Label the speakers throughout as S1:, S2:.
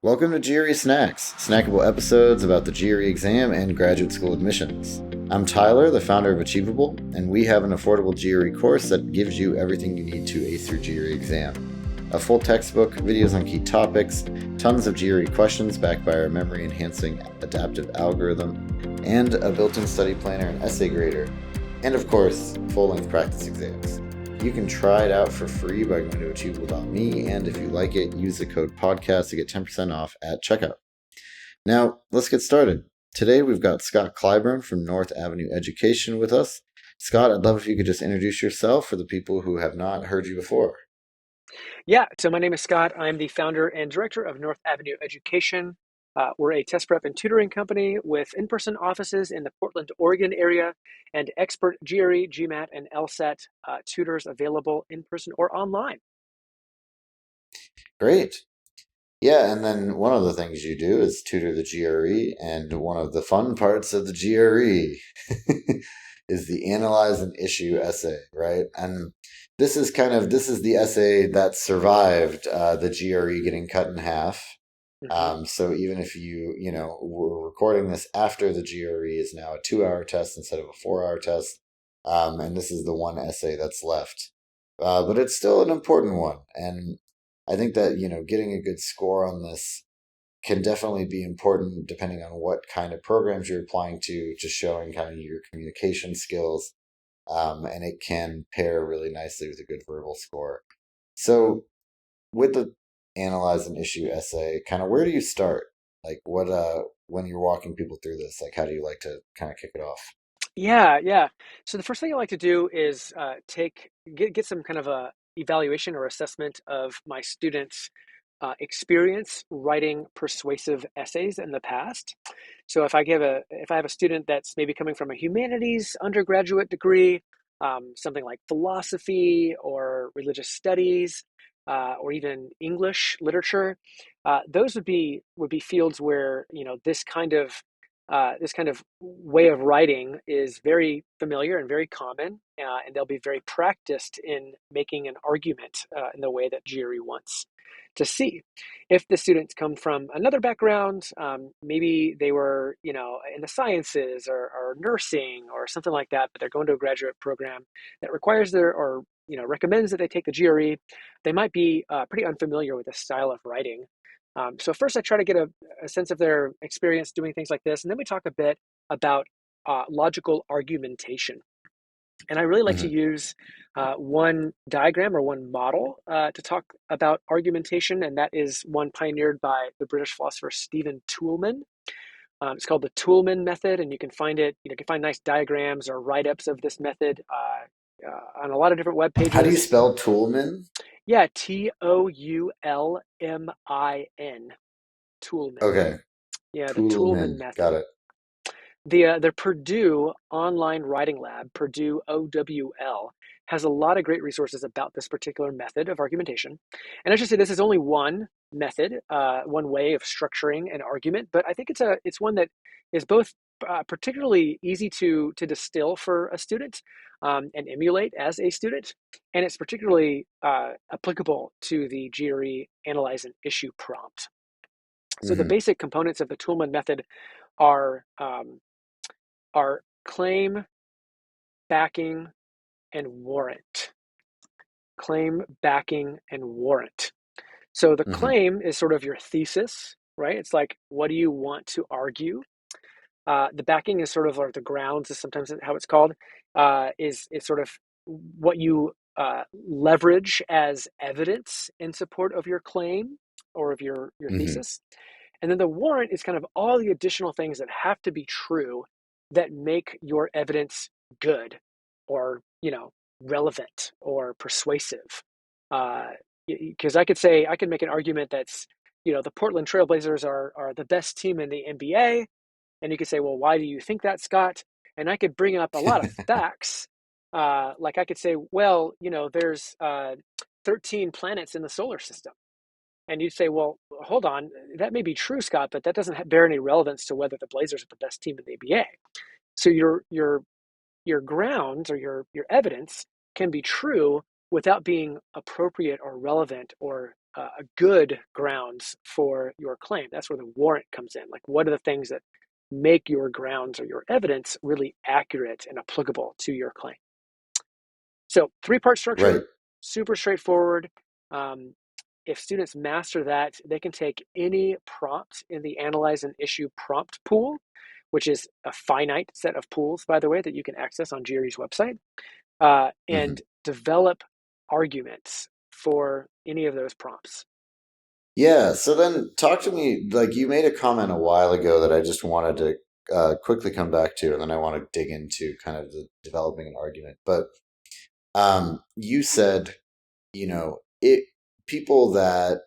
S1: Welcome to GRE Snacks, snackable episodes about the GRE exam and graduate school admissions. I'm Tyler, the founder of Achievable, and we have an affordable GRE course that gives you everything you need to ace your GRE exam. A full textbook, videos on key topics, tons of GRE questions backed by our memory-enhancing adaptive algorithm, and a built-in study planner and essay grader, and of course, full-length practice exams. You can try it out for free by going to achievable.me, and if you like it, use the code podcast to get 10% off at checkout. Now, let's get started. Today, we've got Scott Clyburn from North Avenue Education with us. Scott, I'd love if you could just introduce yourself for the people who have not heard you before.
S2: Yeah, so my name is Scott. I'm the founder and director of North Avenue Education. We're a test prep and tutoring company with in-person offices in the Portland, Oregon area and expert GRE, GMAT, and LSAT tutors available in person or online.
S1: Great. Yeah, and then one of the things you do is tutor the GRE, and one of the fun parts of the GRE is the analyze an issue essay, right? And this is the essay that survived the GRE getting cut in half.
S2: Mhm.
S1: So even if we're recording this after the GRE is now a 2 hour test instead of a 4 hour test, and this is the one essay that's left. But it's still an important one. And I think that, getting a good score on this can definitely be important depending on what kind of programs you're applying to, just showing kind of your communication skills. And it can pair really nicely with a good verbal score. So with the analyze an issue essay, kind of where do you start? Like when you're walking people through this, like how do you like to kind of kick it off?
S2: Yeah. So the first thing I like to do is get some kind of a evaluation or assessment of my students' experience writing persuasive essays in the past. So if I have a student that's maybe coming from a humanities undergraduate degree, something like philosophy or religious studies, or even English literature, those would be fields where this kind of way of writing is very familiar and very common, and they'll be very practiced in making an argument in the way that GRE wants to see. If the students come from another background, maybe they were, in the sciences or nursing or something like that, but they're going to a graduate program that requires recommends that they take the GRE, they might be pretty unfamiliar with the style of writing. So first I try to get a sense of their experience doing things like this, and then we talk a bit about logical argumentation. And I really like to
S1: Hmm.
S2: use one diagram or one model to talk about argumentation, and that is one pioneered by the British philosopher Stephen Toulmin. It's called the Toulmin method, and you can find it. You can find nice diagrams or write-ups of this method on a lot of different web
S1: How do you
S2: pages.
S1: spell Toolman?
S2: Yeah, Toulmin. Toulmin.
S1: Okay,
S2: Yeah, the Toulmin
S1: Toolman. Got
S2: method.
S1: it.
S2: The Purdue Online Writing Lab, Purdue OWL, has a lot of great resources about this particular method of argumentation. And I should say this is only one method, one way of structuring an argument, but I think it's one that is both particularly easy to distill for a student and emulate as a student, and it's particularly applicable to the GRE Analyze an Issue prompt. So the
S1: Hmm.
S2: basic components of the Toulmin method are are claim, backing, and warrant. Claim, backing, and warrant. So the
S1: Hmm.
S2: claim is sort of your thesis, right? It's like, what do you want to argue? The backing is sort of, or the grounds is sometimes how it's called, is sort of what you leverage as evidence in support of your claim or of your
S1: Hmm.
S2: thesis. And then the warrant is kind of all the additional things that have to be true that make your evidence good or, relevant or persuasive. Because I could make an argument that's, the Portland Trailblazers are the best team in the NBA. And you could say, well, why do you think that, Scott? And I could bring up a lot of facts. Like I could say, well, there's 13 planets in the solar system. And you'd say, well, hold on, that may be true, Scott, but that doesn't bear any relevance to whether the Blazers are the best team in the NBA. So your grounds or your evidence can be true without being appropriate or relevant or a good grounds for your claim. That's where the warrant comes in. Like, what are the things that make your grounds or your evidence really accurate and applicable to your claim? So, three-part structure,
S1: Right.
S2: super straightforward. Um, if students master that, they can take any prompt in the Analyze and Issue prompt pool, which is a finite set of pools, by the way, that you can access on GRE's website,
S1: Hmm.
S2: and develop arguments for any of those prompts.
S1: Yeah. So then talk to me, like you made a comment a while ago that I just wanted to quickly come back to, and then I want to dig into kind of the developing an argument. But you said, it people that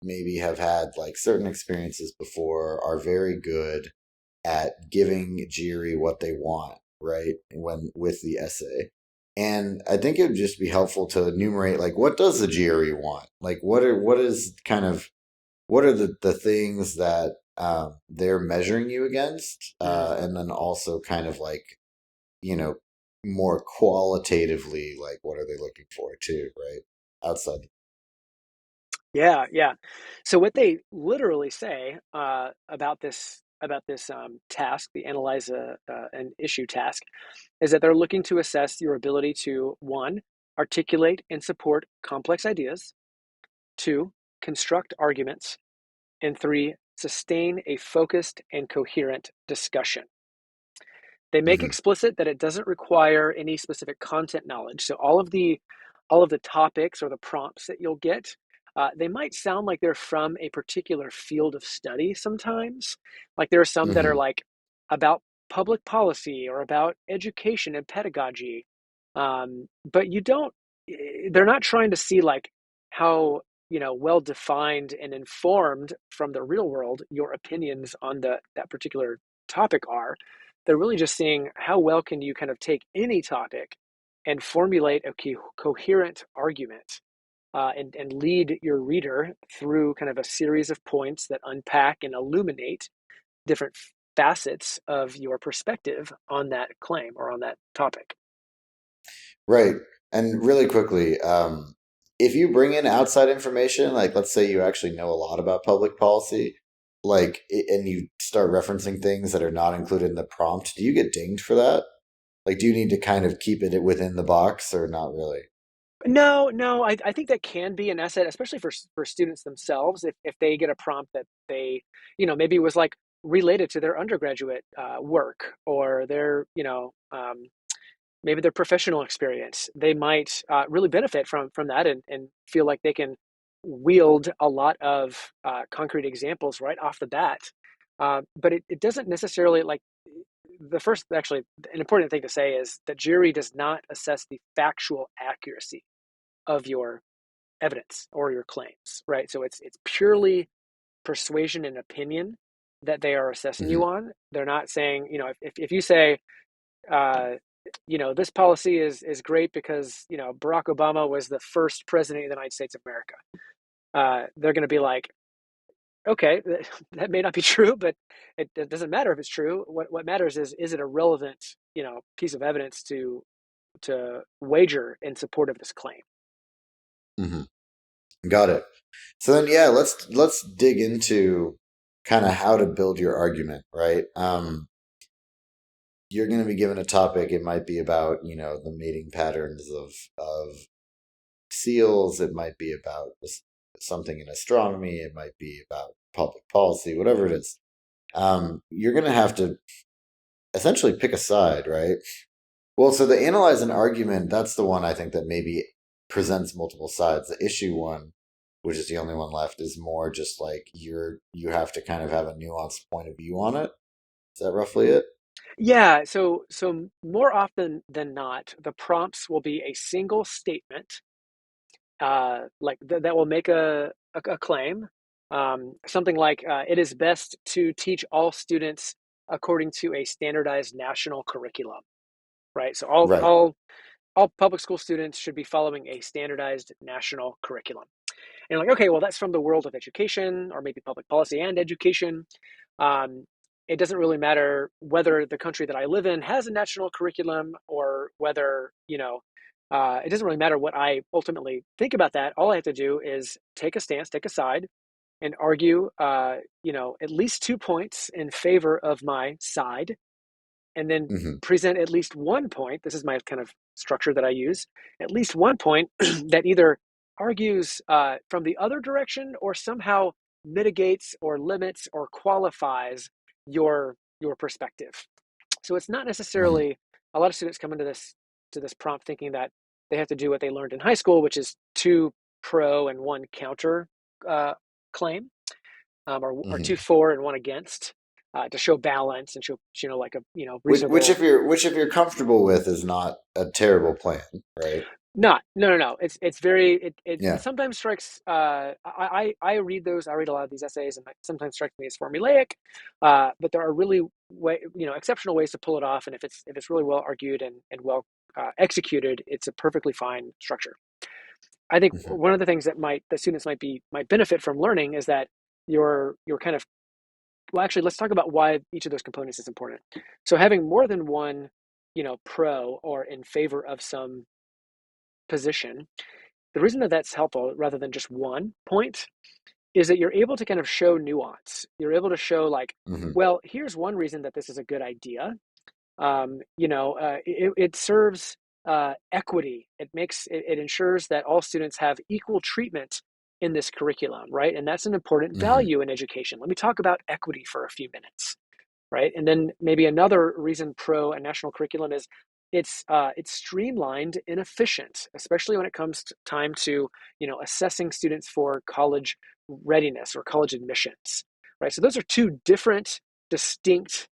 S1: maybe have had like certain experiences before are very good at giving Jiri what they want, right? When with the essay. And I think it would just be helpful to enumerate like what does the Jiri want? Like what are the things that they're measuring you against?
S2: Mm.
S1: And then also kind of like, you know, more qualitatively, like what are they looking for too, right? Outside.
S2: Yeah, yeah. So what they literally say about this task, the Analyze an Issue task, is that they're looking to assess your ability to, one, articulate and support complex ideas, two, construct arguments, and three, sustain a focused and coherent discussion. They make
S1: Hmm.
S2: explicit that it doesn't require any specific content knowledge. So all of the topics or the prompts that you'll get, they might sound like they're from a particular field of study sometimes. Like there are some that are
S1: Hmm.
S2: like about public policy or about education and pedagogy. But you don't, they're not trying to see like how, well defined and informed from the real world your opinions on that particular topic are. They're really just seeing how well can you kind of take any topic and formulate a coherent argument, and lead your reader through kind of a series of points that unpack and illuminate different facets of your perspective on that claim or on that topic.
S1: Right. And really quickly, if you bring in outside information, like let's say you actually know a lot about public policy, like, and you start referencing things that are not included in the prompt, do you get dinged for that? Like, do you need to kind of keep it within the box or not really?
S2: No, no, I think that can be an asset, especially for students themselves, if they get a prompt that they, maybe was like related to their undergraduate work or their, maybe their professional experience. They might really benefit from that and feel like they can wield a lot of concrete examples right off the bat. But it doesn't necessarily like the first, actually, an important thing to say is that jury does not assess the factual accuracy of your evidence or your claims, right? So it's purely persuasion and opinion that they are assessing you
S1: Hmm.
S2: on. They're not saying, if you say, uh, this policy is great because Barack Obama was the first president of the United States of America. They're going to be like, okay, that may not be true, but it doesn't matter if it's true. What matters is it a relevant piece of evidence to wager in support of this claim.
S1: Hmm. Got it. So then, yeah, let's dig into kind of how to build your argument, right? You're going to be given a topic. It might be about, the mating patterns of seals. It might be about something in astronomy. It might be about public policy, whatever it is. You're going to have to essentially pick a side, right? Well, so the analyze an argument, that's the one I think that maybe presents multiple sides. The issue one, which is the only one left, is more just like you have to kind of have a nuanced point of view on it. Is that roughly it?
S2: Yeah, so more often than not, the prompts will be a single statement, like that will make a claim, something like it is best to teach all students according to a standardized national curriculum, right? So all
S1: Right.
S2: all all public school students should be following a standardized national curriculum. And you're like, okay, well, that's from the world of education or maybe public policy and education. Um, it doesn't really matter whether the country that I live in has a national curriculum or whether, It doesn't really matter what I ultimately think about that. All I have to do is take a stance, take a side, and argue, at least 2 points in favor of my side, and then
S1: Hmm.
S2: present at least 1 point. This is my kind of structure that I use. At least 1 point that either argues from the other direction or somehow mitigates or limits or qualifies your perspective. So it's not
S1: Hmm.
S2: necessarily, a lot of students come into this prompt thinking that they have to do what they learned in high school, which is two pro and one counter uh, claim, or two
S1: Hmm.
S2: for and one against, to show balance and show like a
S1: Which
S2: reasonable.
S1: if you're comfortable with is not a terrible plan, right?
S2: Not, no, no, no. It's very, it
S1: Yeah.
S2: sometimes strikes. I read those. I read a lot of these essays, and it sometimes strikes me as formulaic. But there are really exceptional ways to pull it off. And if it's really well argued and well executed, it's a perfectly fine structure. I think
S1: Hmm.
S2: one of the things that the students might benefit from learning is that you're kind of, well, actually, let's talk about why each of those components is important. So having more than one, pro or in favor of some position, the reason that that's helpful rather than just 1 point is that you're able to kind of show nuance. You're able to show, like,
S1: Hmm.
S2: well, here's one reason that this is a good idea. It serves equity. It ensures that all students have equal treatment in this curriculum, right? And that's an important
S1: Hmm.
S2: value in education. Let me talk about equity for a few minutes, right? And then maybe another reason pro a national curriculum is it's streamlined and efficient, especially when it comes to time to assessing students for college readiness or college admissions, right? So those are two different, distinct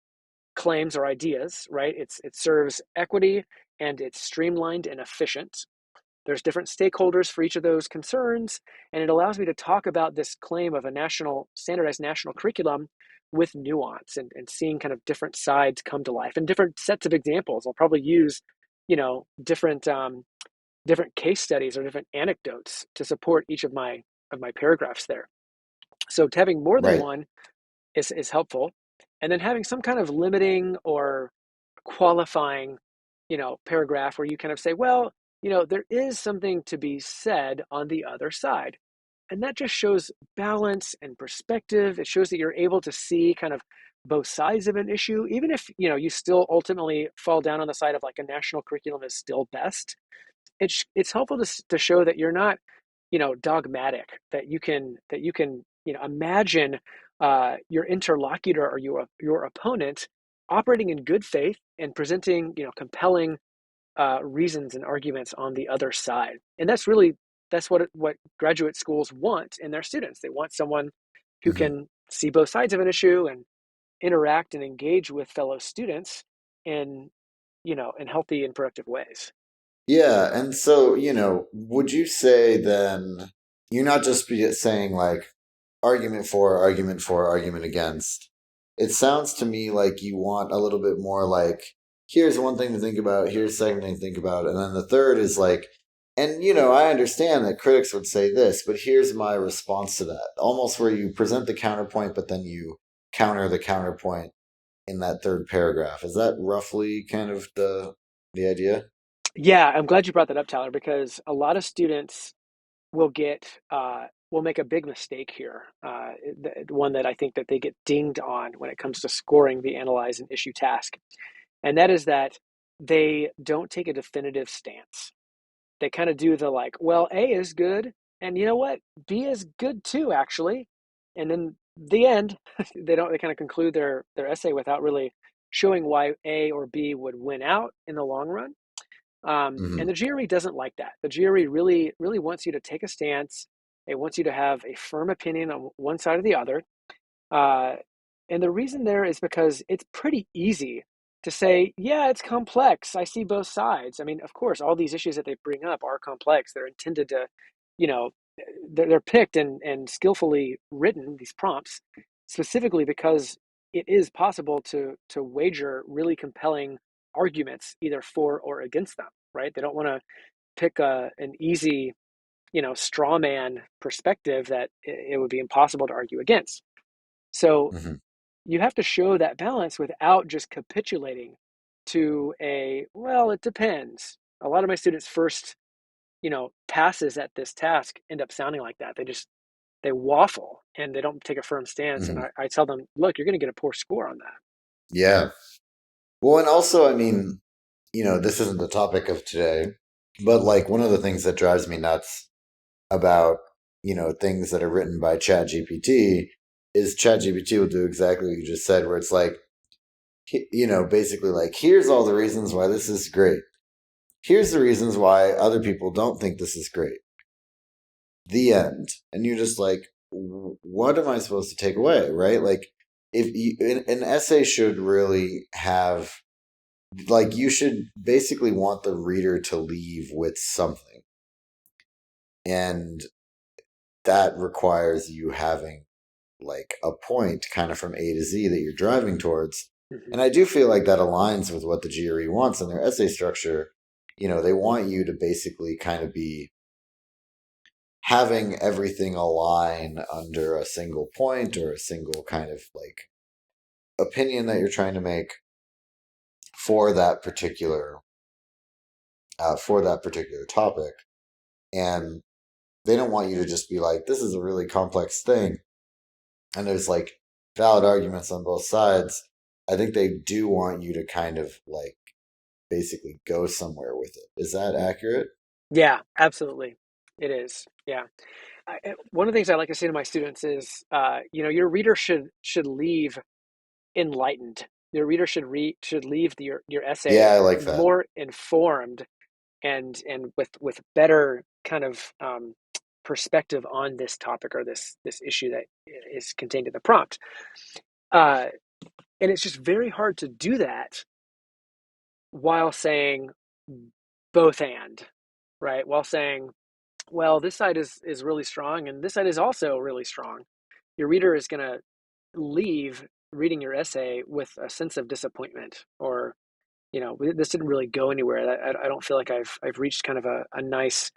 S2: claims or ideas, right? It serves equity and it's streamlined and efficient. There's different stakeholders for each of those concerns, and it allows me to talk about this claim of a national standardized national curriculum with nuance and seeing kind of different sides come to life and different sets of examples. I'll probably use, different case studies or different anecdotes to support each of my paragraphs there. So having more than
S1: Right.
S2: one is helpful, and then having some kind of limiting or qualifying, paragraph where you kind of say, well, there is something to be said on the other side. And that just shows balance and perspective. It shows that you're able to see kind of both sides of an issue, even if, you still ultimately fall down on the side of like a national curriculum is still best. It's helpful to show that you're not, dogmatic, that you can imagine your interlocutor or your opponent operating in good faith and presenting compelling reasons and arguments on the other side. And that's what graduate schools want in their students. They want someone who
S1: Hmm.
S2: can see both sides of an issue and interact and engage with fellow students in in healthy and productive ways.
S1: Yeah, and so, would you say then you're not just saying like argument for, argument against? It sounds to me like you want a little bit more like, here's one thing to think about, here's a second thing to think about, and then the third is like, and I understand that critics would say this, but here's my response to that. Almost where you present the counterpoint, but then you counter the counterpoint in that third paragraph. Is that roughly kind of the idea?
S2: Yeah, I'm glad you brought that up, Tyler, because a lot of students will make a big mistake here. The one that I think that they get dinged on when it comes to scoring the analyze and issue task, and that is that they don't take a definitive stance. They kind of do the, like, well, A is good, and you know what, B is good too, actually, and then the end, they kind of conclude their essay without really showing why A or B would win out in the long run. And
S1: Hmm.
S2: the GRE doesn't like that. The GRE really, really wants you to take a stance. It wants you to have a firm opinion on one side or the other. Uh, and the reason there is because it's pretty easy to say, yeah, it's complex. I see both sides. I mean, of course, all these issues that they bring up are complex. They're intended to, you know, they're picked and skillfully written, these prompts, specifically because it is possible to wager really compelling arguments either for or against them, right? They don't want to pick an easy, straw man perspective that it would be impossible to argue against. So
S1: Hmm.
S2: you have to show that balance without just capitulating to well, it depends. a lot of my students' first, passes at this task end up sounding like that. They waffle and they don't take a firm stance. And
S1: Hmm.
S2: I tell them, look, you're going to get a poor score on that.
S1: Yeah. Well, and also, I mean, this isn't the topic of today, but like one of the things that drives me nuts about, things that are written by ChatGPT is ChatGPT will do exactly what you just said, where it's like, basically like, here's all the reasons why this is great. Here's the reasons why other people don't think this is great. The end. And you're just like, what am I supposed to take away? Right? Like, if an essay should really have, like, you should basically want the reader to leave with something. And that requires you having like a point kind of from A to Z that you're driving towards.
S2: Mm-hmm.
S1: And I do feel like that aligns with what the GRE wants in their essay structure. They want you to basically kind of be having everything align under a single point or a single kind of like opinion that you're trying to make for that particular topic. And they don't want you to just be like, this is a really complex thing and there's like valid arguments on both sides. I think they do want you to kind of like basically go somewhere with it. Is that accurate?
S2: Yeah, absolutely. It is. Yeah. One of the things I like to say to my students is, your reader should leave enlightened. Your reader should leave your
S1: Yeah,
S2: essay
S1: I like that.
S2: more informed and with better kind of perspective on this topic or this issue that is contained in the prompt. Uh, and it's just very hard to do that while saying both and, right? While saying, well, this side is really strong and this side is also really strong. Your reader is going to leave reading your essay with a sense of disappointment or this didn't really go anywhere. I don't feel like I've reached kind of a nice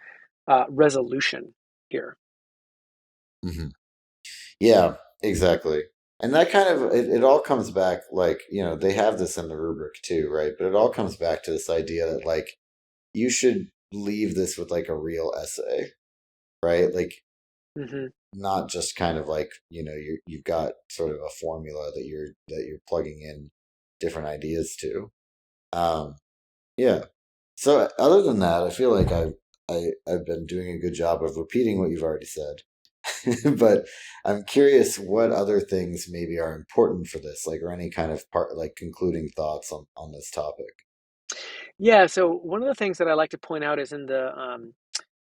S2: resolution here.
S1: Hmm. Yeah, exactly. And that kind of it all comes back like, they have this in the rubric too, right? But it all comes back to this idea that like you should leave this with like a real essay, right? Like
S2: Hmm.
S1: not just kind of like, you've got sort of a formula that you're plugging in different ideas to. Um, yeah. So other than that, I feel like I've been doing a good job of repeating what you've already said. But I'm curious what other things maybe are important for this, like or any kind of part like concluding thoughts on this topic.
S2: Yeah. So one of the things that I like to point out is in the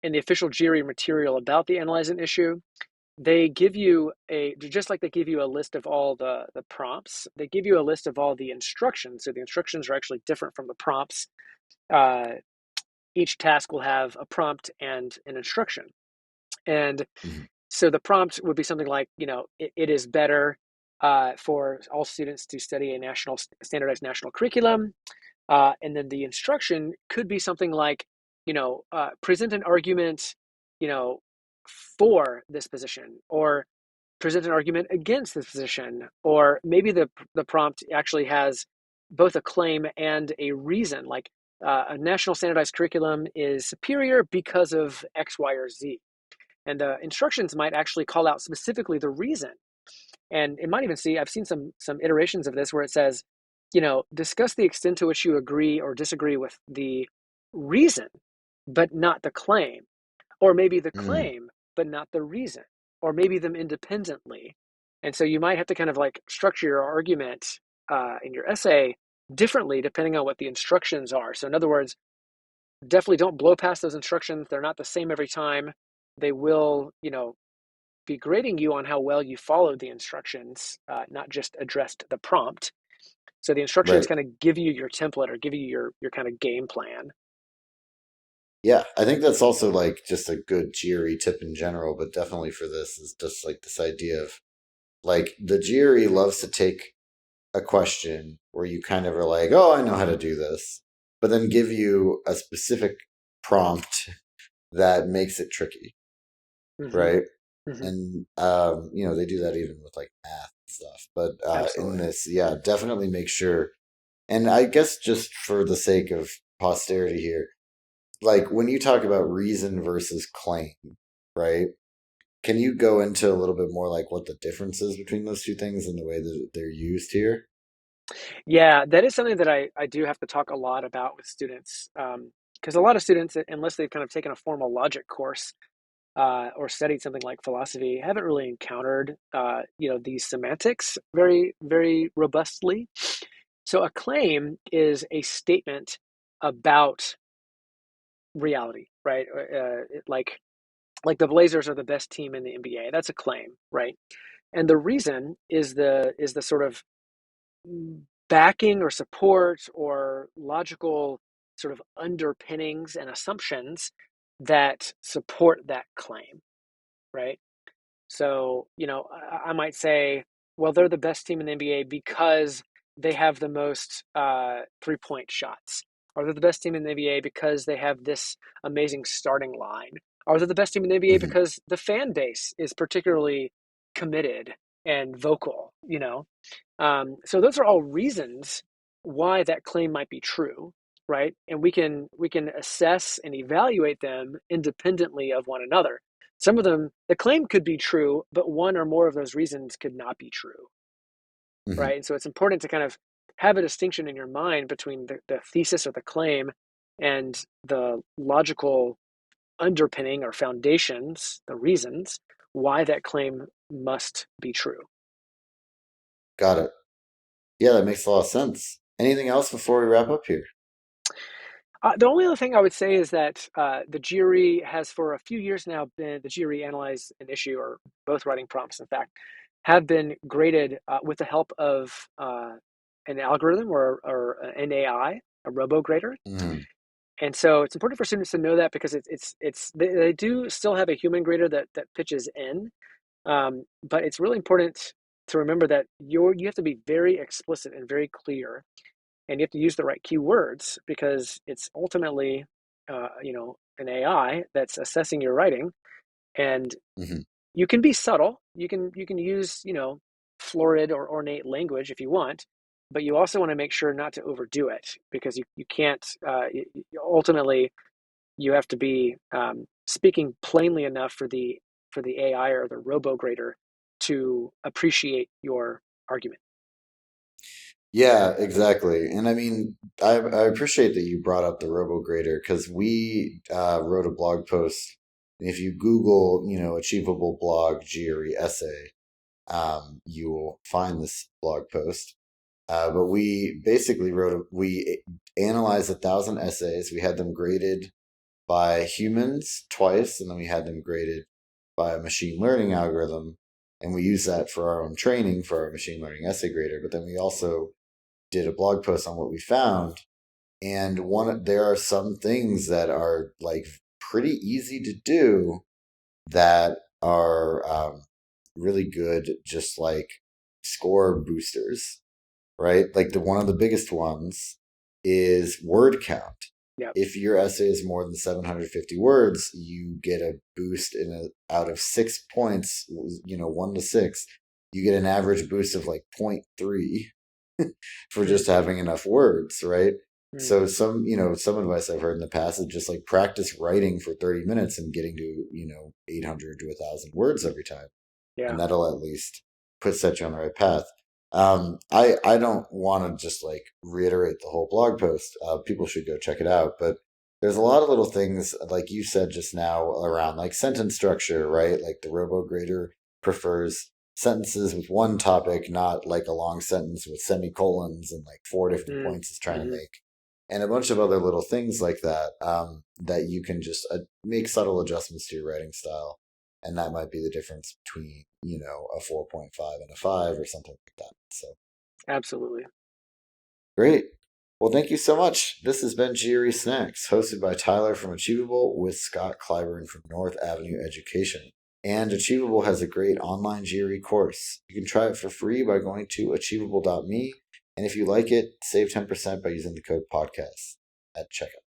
S2: official GRE material about the analyzing issue, they give you just like they give you a list of all the prompts. They give you a list of all the instructions. So the instructions are actually different from the prompts. Uh, each task will have a prompt and an instruction. And
S1: Hmm.
S2: so the prompt would be something like, it is better for all students to study a standardized national curriculum. And then the instruction could be something like, present an argument, you know, for this position, or present an argument against this position, or maybe the prompt actually has both a claim and a reason, like a national standardized curriculum is superior because of X, Y, or Z. And the instructions might actually call out specifically the reason. And it might even I've seen some iterations of this where it says, discuss the extent to which you agree or disagree with the reason, but not the claim, or maybe the
S1: Mm,
S2: claim, but not the reason, or maybe them independently. And so you might have to kind of like structure your argument in your essay differently depending on what the instructions are. So in other words, definitely don't blow past those instructions. They're not the same every time. They will, be grading you on how well you followed the instructions, not just addressed the prompt. So the instructions
S1: right.
S2: kind of give you your template or give you your kind of game plan.
S1: Yeah, I think that's also like just a good GRE tip in general, but definitely for this is just like this idea of like the GRE loves to take a question where you kind of are like, oh, I know how to do this, but then give you a specific prompt that makes it tricky,
S2: Hmm.
S1: right?
S2: Hmm.
S1: And they do that even with like math and stuff. But in
S2: Absolutely.
S1: this, yeah, definitely make sure. And I guess just for the sake of posterity here, like when you talk about reason versus claim, right? Can you go into a little bit more like what the difference is between those two things and the way that they're used here?
S2: Yeah, that is something that I do have to talk a lot about with students. Because a lot of students, unless they've kind of taken a formal logic course or studied something like philosophy, haven't really encountered, these semantics very, very robustly. So a claim is a statement about reality, right? Like the Blazers are the best team in the NBA. That's a claim, right? And the reason is the sort of backing or support or logical sort of underpinnings and assumptions that support that claim, right? So, I might say, well, they're the best team in the NBA because they have the most 3-point shots. Or they're the best team in the NBA because they have this amazing starting line. Or they're the best team in the NBA
S1: Hmm.
S2: because the fan base is particularly committed and vocal. So those are all reasons why that claim might be true, right? And we can assess and evaluate them independently of one another. Some of them, the claim could be true, but one or more of those reasons could not be true,
S1: Hmm.
S2: right? And so it's important to kind of have a distinction in your mind between the thesis or the claim and the logical underpinning or foundations, the reasons why that claim must be true.
S1: Got it. Yeah, that makes a lot of sense. Anything else before we wrap up here?
S2: The only other thing I would say is that the GRE has for a few years now been the GRE Analyze and Issue, or both writing prompts, in fact, have been graded with the help of an algorithm or an AI, a robo grader.
S1: Hmm.
S2: And so it's important for students to know that because they do still have a human grader that pitches in, but it's really important to remember that you have to be very explicit and very clear, and you have to use the right keywords because it's ultimately an AI that's assessing your writing. And
S1: Hmm.
S2: you can be subtle, you can use florid or ornate language if you want, but you also want to make sure not to overdo it because you can't ultimately you have to be speaking plainly enough for the AI or the robo grader to appreciate your argument.
S1: Yeah, exactly. And I mean, I appreciate that you brought up the RoboGrader because we wrote a blog post. If you Google, achievable blog GRE essay, you will find this blog post. But we basically we analyzed 1,000 essays. We had them graded by humans twice, and then we had them graded by a machine learning algorithm. And we use that for our own training for our machine learning essay grader. But then we also did a blog post on what we found. And there are some things that are like pretty easy to do that are really good, just like score boosters, right? Like the one of the biggest ones is word count.
S2: Yep.
S1: If your essay is more than 750 words, you get a boost out of 6 points, 1 to 6, you get an average boost of like 0.3 for just
S2: Mm-hmm.
S1: having enough words, right? So
S2: Mm-hmm.
S1: some advice I've heard in the past is just like practice writing for 30 minutes and getting to, 800 to 1,000 words every time. And
S2: Yeah.
S1: that'll at least set you on the right path. I don't want to just like reiterate the whole blog post. People should go check it out. But there's a lot of little things, like you said just now, around like sentence structure, right? Like the RoboGrader prefers sentences with one topic, not like a long sentence with semicolons and like four different points it's trying to
S2: Mm-hmm.
S1: make, and a bunch of other little things like that. That you can just make subtle adjustments to your writing style, and that might be the difference between a 4.5 and a 5 or something like that. So
S2: Absolutely.
S1: great. Well, thank you so much. This has been GRE Snacks, hosted by Tyler from Achievable with Scott Clyburn from North Avenue Education. And Achievable has a great online GRE course. You can try it for free by going to achievable.me. And if you like it, save 10% by using the code podcast at checkout.